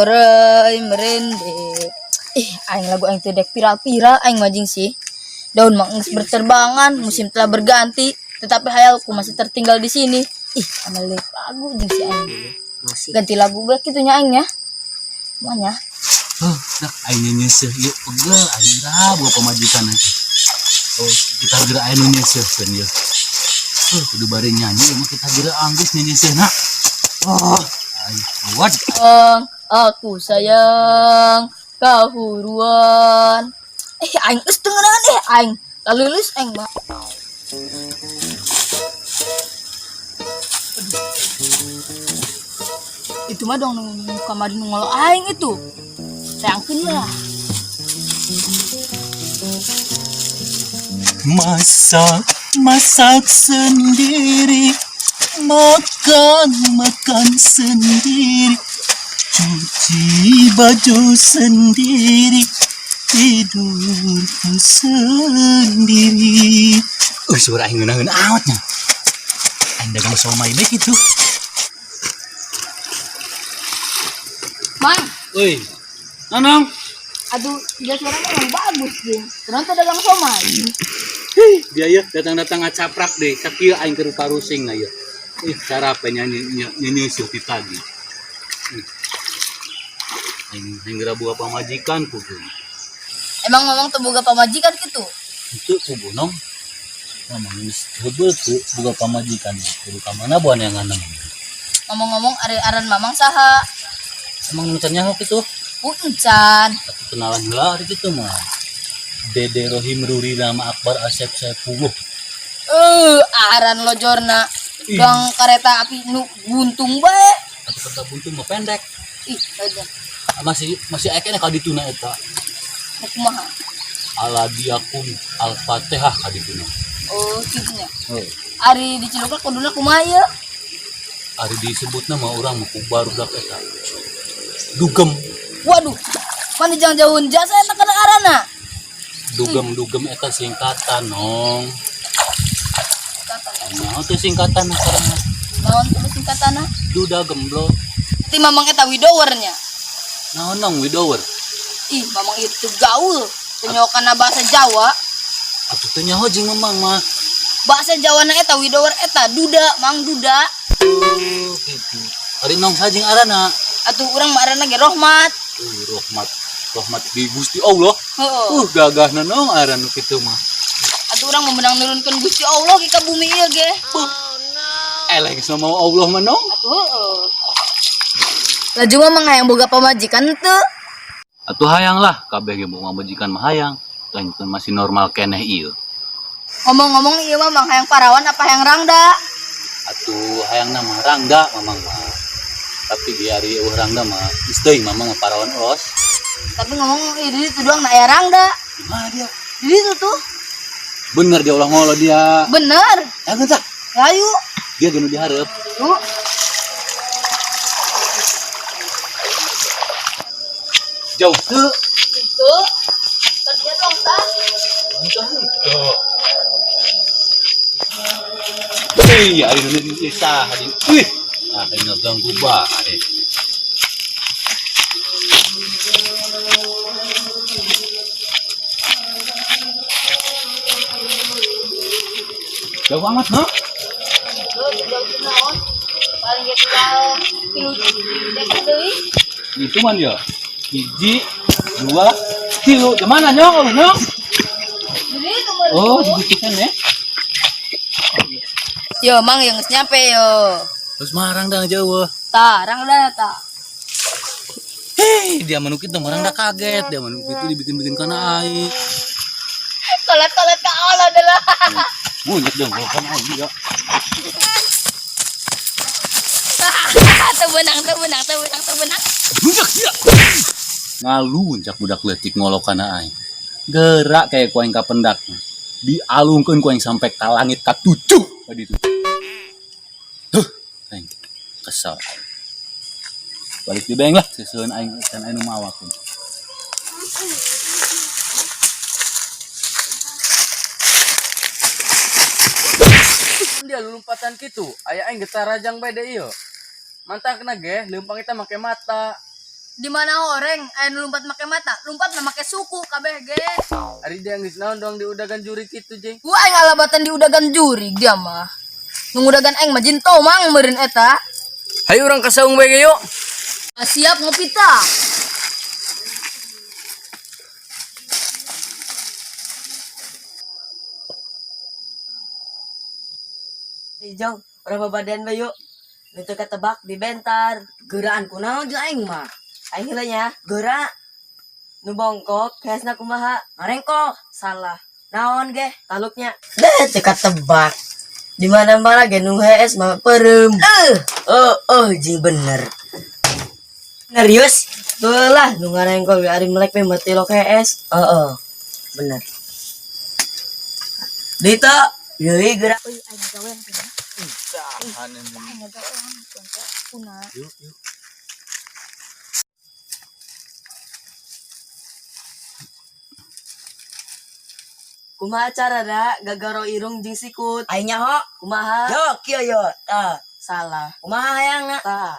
Orai merende. Aing lagu aing tedek viral-viral aing majing sih. Daun manggis berterbangan, musim telah berganti, tetapi hayalku masih tertinggal di sini. Amalek lagu jeung si aing. Masih. Ganti lagu bae kitu nya aing nya. Moanya. Dak aing nyeseuh ieu pegel aing ra bawa pamajikan aja. Kita geura aing nyeseuh keun ieu. Kudu bari nyanyi mah kita geura anggus nyeuseuhna. Aing kuat. Aku sayang kahuruan. Aing geus tengeunaan aing. Lalu lulus aing mah. Itu mah dong kamari ngolo aing itu. Sayangkeun lah. Masak sendiri, makan sendiri, cuci baju sendiri, tidur sendiri. Suara aing ngeunah-ngeunah awatnya. Aing dagang somai bae kitu. Mang, Woi, Nanang. aduh, dia suaranya emang bagus deh. Kenapa dagang somai? Dia ya datang-datang ngacaprak deh. Sakieu aing keur karusing na ya. Cara apa nyanyi suti tadi. Aing geura boga pamajikan kudu. Emang ngomong tuh boga pamajikan gitu? Itu kudu nong. Mamang geus heubeul ku boga pamajikan. Kudu ka mana boan yang nganang. Ngomong-ngomong aran mamang saha? Emang nucan nyaho kitu? Encan. Tapi kenalan heula ari kitu mah. Dede Rohim Ruri nama Akbar Asep Saipullah. Aran lojorna. Gang kereta api nu buntung bae. Atuh kereta buntung mah pendek. Aja. Masih aya ka dituna eta. Kumaha? Aladiakum Al-Fatihah ka dituna. Oh, kitu nya. Heuh. Ari di Cilokak kuduna kumaha ieu? Ari disebutna mah urang mah ku barudak eta. Dugem. Waduh. Mana jangan jauhin jasa eta kana arana? Dugem eta singkatan nong. Kata Nah, itu singkatan karena naon tuh singkatana? duda gemblot. Ti mamang eta widowernya. Naon nong widower. Mamang itu gaul. Penyokana bahasa Jawa. Atuh teh nyaho jeung mamang mah. Bahasa Jawana eta widower eta duda, mang duda. Oh, gitu. Ari nong sajing arana. Atuh urang mah arana ge Rohmat. Rahmat di Gusti Allah. Heeh. Gagahna nong arana kitu mah. Atuh urang mah menang nurunkeun Gusti Allah ke ka bumi ieu ge. Eleh geus mau Allah mah nong. Atuh heeh. Laju mah mangayang boga pamajikan teu. Atuh hayang lah kabeh ge boga majikan mah hayang. Lain masih normal keneh ieu. Ngomong-ngomong ieu mah mangayang parawan apa hayang rangda? Atuh hayang nama Rangga mamang mah. Tapi di hari Rangga mah geus teuing mamang mah parawan os. Tapi ngomong di itu doang na aya rangda. Gimana dia? Di itu tuh. Bener dia ulah ngolo dia. Bener. Ya bentar. Ayo. Dia genu diharap. Tuh. Jauh tuh. Itu. Kerja dong, Tah. Hei, hari ini kisah hari. Wih, ini ganggu banget. Jauh amat, no? Jauh naon? Paling gitu kilu dekat deui. Itu man ya. Hiji, 2, 3. Di mana nyong? Nyong? Jadi kemarin. Oh, digitukan ya. Yo, mang yang geus nyampe yo. Terus marang dah jauh. Tarang dah ta. Hei, dia manuk itu marang dah kaget. Dia manuk itu dibikin-bikin kana air. Kolat-kolat ka Allah adalah. Muncul dong, kan aing juga. Tebenang. Muncul dia. Ngaluncak budak leutik ngolokana aing. Gerak kayak ku aing ka pendak. Dialungkeun ku aing sampai ka langit ka 7 tadi itu. Aing kesal. Balik di beng lah, seuseun aing can aing nu mawakeun. Dia lompatan gitu aya aing getar rajang bae deui ieu mantakna ge leumpang kita make mata Di mana orang? Ayo lompat make mata, lompat na make suku kabeh ge. ari dia geus naon doang diudagan juri kitu jeung Gua aing alabatan di udagan juri dia mah. Nu udagan aing mah jin tomang meureun eta. hayu urang ka saung bae ge yuk Siap ngopi tah. Jong, berapa badan bayu? Itu ketebak di bentar. Geraan kunaon jeung aing mah. Aing heula nya, geura. Nu bongkok, kesna kumaha? Ngarengkok. Salah. Naon ge? Taluknya. Deh, teu ketebak. Di mana-mana ge nu hees mah perem. Jeung bener. Serius? Belah nu ngarengkok ari melek mah mati lo hees. Bener. Dita, yeuy geura. Euy aing gawean teh. hanen Aing gawean kuna. yuk Kumaha carana gagaro irung jeung sikut? Aing nyaho. Kumaha? Yo, kieu yo. Tah, salah. Kumaha hayangna? Tah.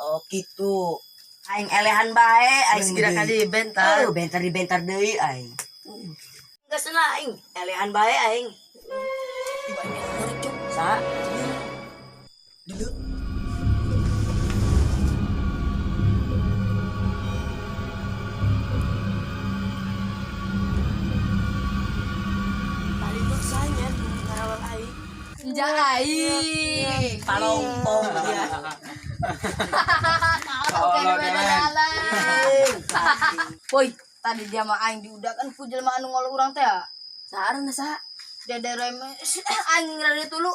Oh, kitu. Aing elehan bae, aing kira kali bentar. Oh, bentar di bentar deui aing. Geus na aing, elehan bae aing. Sa? Dulu. Tadi maksanya ngarawal aing. Senja aing. Palompong dia. Oke, beda-beda. Boy, tadi dia mah aing diudakan ku jelema anu ngolo urang teh. Saarna sa? Dia daerah aing ngarana tulu.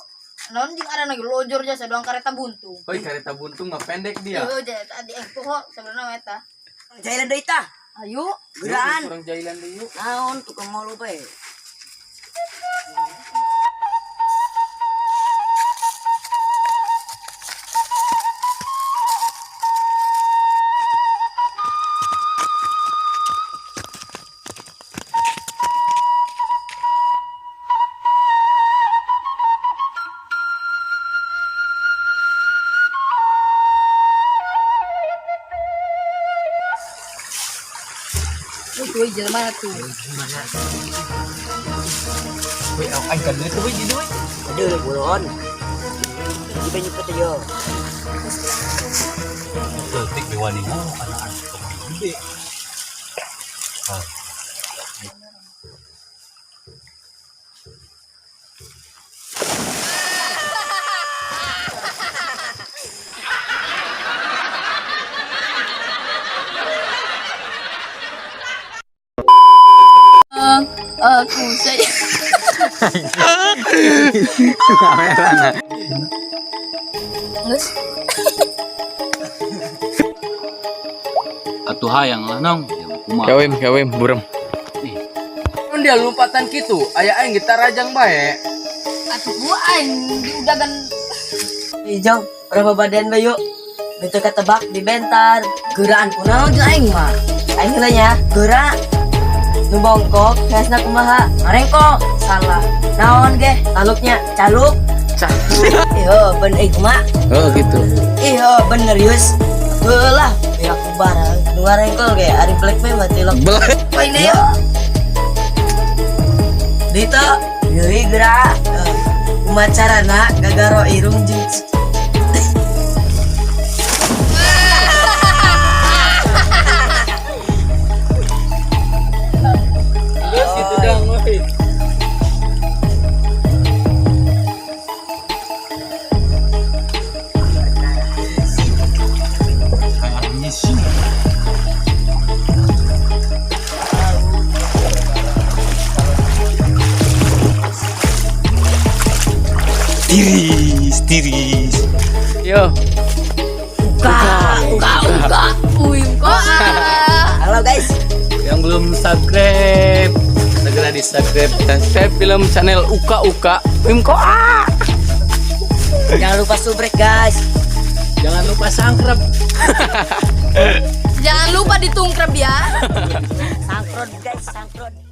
Naon jeung arana ge lojor jasa doang kareta buntung. hoi kareta buntung mah pendek dia Yo jadi tadi poho sebenarnya eta. Jailan deui tah. Ayo. Geraan. kurang jailan deui yuk Naon tukang malu bae. Tuh jelema tuh. hoi aing kan deui tuh di deui Aduh, buron. Di banyu putih yo. Leutik di wani ngolokana aing kok gede. Aku saya. Nges. Atuh hayang lah naon. Ya kumaha. kawem burem dia lompatan gitu aya aing getar rajang bae Atuh gua aing diudagan Jong, berapa badan bayu? Itu ketebak di bentar. Geraan kunaon jeung aing mah. Aing heula nya, geura. Nu bongkok, kesna kumaha? Ngarengkok. Salah. Naon ge? Taluknya caluk. Iyo, bener kumaha? oh gitu Iyo, bener yus. Belah, biar aku barang. Nu ngarengkok ge ari black mah mati lo. Poin deh yo. Dita, yeuy geura. Kumaha carana gagaro irung jeung situ dong woi Kayak ngisi. tiris. Yo. Uimko. Halo guys. Yang belum subscribe, segera di subscribe film channel Uka. Wimko. Jangan lupa subrek guys. Jangan lupa sangkrep. Jangan lupa ditungkrep ya. Sangkrot guys, sangkrot.